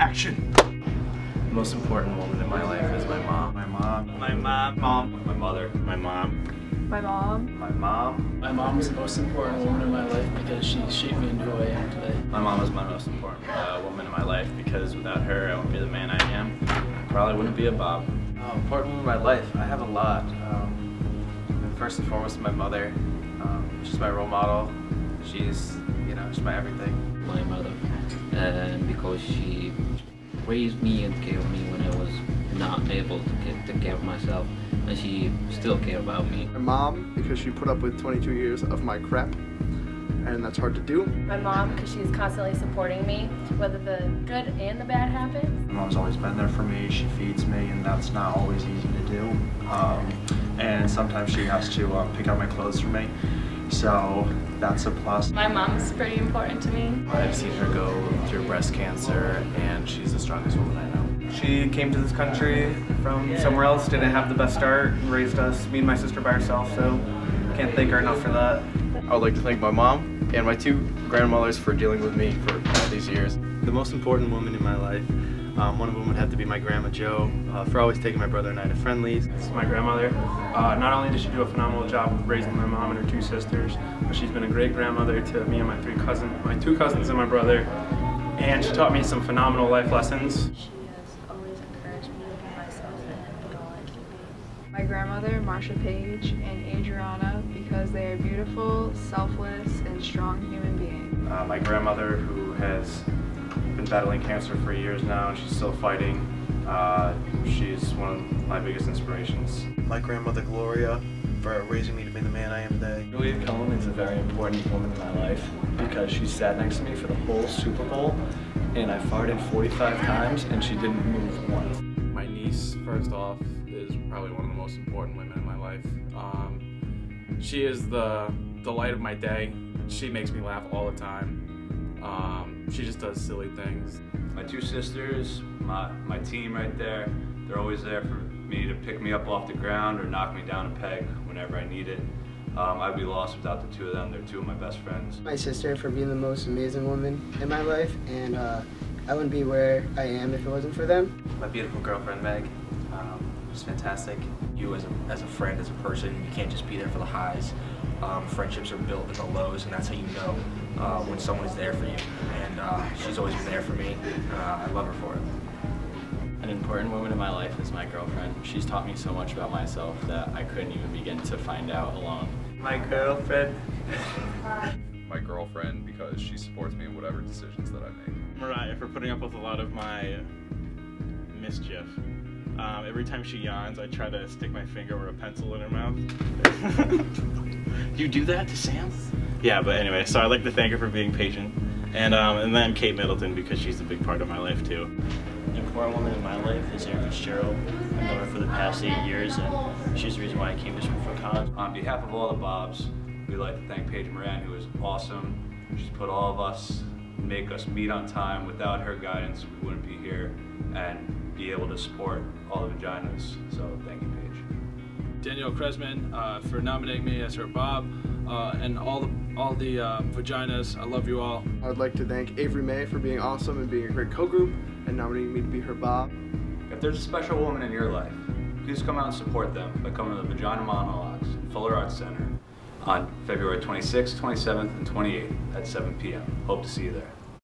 Action! The most important woman in my life is my mom. My mom. My mom. Mom. My mother. My mom. My mom. My mom. My mom is the most important woman in my life because she shaped me into who I am today. My mom is my most important woman in my life because without her, I wouldn't be the man I am. Probably wouldn't be a Bob. Important woman in my life, I have a lot. First and foremost, my mother. She's my role model. She's, she's my everything. My mother, and because she raised me and cared for me when I was not able to take care of myself, and she still cared about me. My mom, because she put up with 22 years of my crap, and that's hard to do. My mom, because she's constantly supporting me, whether the good and the bad happens. My mom's always been there for me. She feeds me, and that's not always easy to do. And sometimes she has to pick out my clothes for me, so that's a plus. My mom's pretty important to me. I've seen her go through breast cancer, and she's the strongest woman I know. She came to this country from somewhere else, didn't have the best start, and raised us, me and my sister by herself, so can't thank her enough for that. I would like to thank my mom and my two grandmothers for dealing with me for all these years. The most important woman in my life, one of them would have to be my Grandma Jo, for always taking my brother and I to friendlies. This is my grandmother. Not only did she do a phenomenal job of raising my mom and her two sisters, but she's been a great grandmother to me and my two cousins and my brother. And she taught me some phenomenal life lessons. She has always encouraged me to be myself and be all I can be. My grandmother, Marsha Page, and Adriana, because they are beautiful, selfless, and strong human beings. My grandmother, who has been battling cancer for years now, and she's still fighting. She's one of my biggest inspirations. My grandmother, Gloria, for raising me to be the man I am today. Julia Cohen is a very important woman in my life because she sat next to me for the whole Super Bowl, and I farted 45 times, and she didn't move once. My niece, first off, is probably one of the most important women in my life. She is the light of my day. She makes me laugh all the time. She just does silly things. My two sisters, my team right there, they're always there for me to pick me up off the ground or knock me down a peg whenever I need it. I'd be lost without the two of them. They're two of my best friends. My sister for being the most amazing woman in my life, and I wouldn't be where I am if it wasn't for them. My beautiful girlfriend, Meg. It's fantastic. You as a friend, as a person, you can't just be there for the highs. Friendships are built in the lows, and that's how you know when someone is there for you. And she's always been there for me. I love her for it. An important woman in my life is my girlfriend. She's taught me so much about myself that I couldn't even begin to find out alone. My girlfriend. My girlfriend, because she supports me in whatever decisions that I make. Mariah, for putting up with a lot of my mischief. Every time she yawns, I try to stick my finger or a pencil in her mouth. You do that to Sam? Yeah, but anyway, so I'd like to thank her for being patient. And then Kate Middleton, because she's a big part of my life too. An important woman in my life is Erin Fitzgerald. I've known her for the past 8 years, and she's the reason why I came to Springfield College. On behalf of all the Bobs, we'd like to thank Paige Moran, who is awesome. She's put all of us, make us meet on time. Without her guidance, we wouldn't be here and be able to support all the Vaginas. So thank you, Paige. Danielle Kresman for nominating me as her Bob, and all the Vaginas. I love you all. I would like to thank Avery May for being awesome and being a great co-group and nominating me to be her Bob. If there's a special woman in your life, please come out and support them by coming to the Vagina Monologues in Fuller Arts Center on February 26th, 27th, and 28th at 7 p.m. Hope to see you there.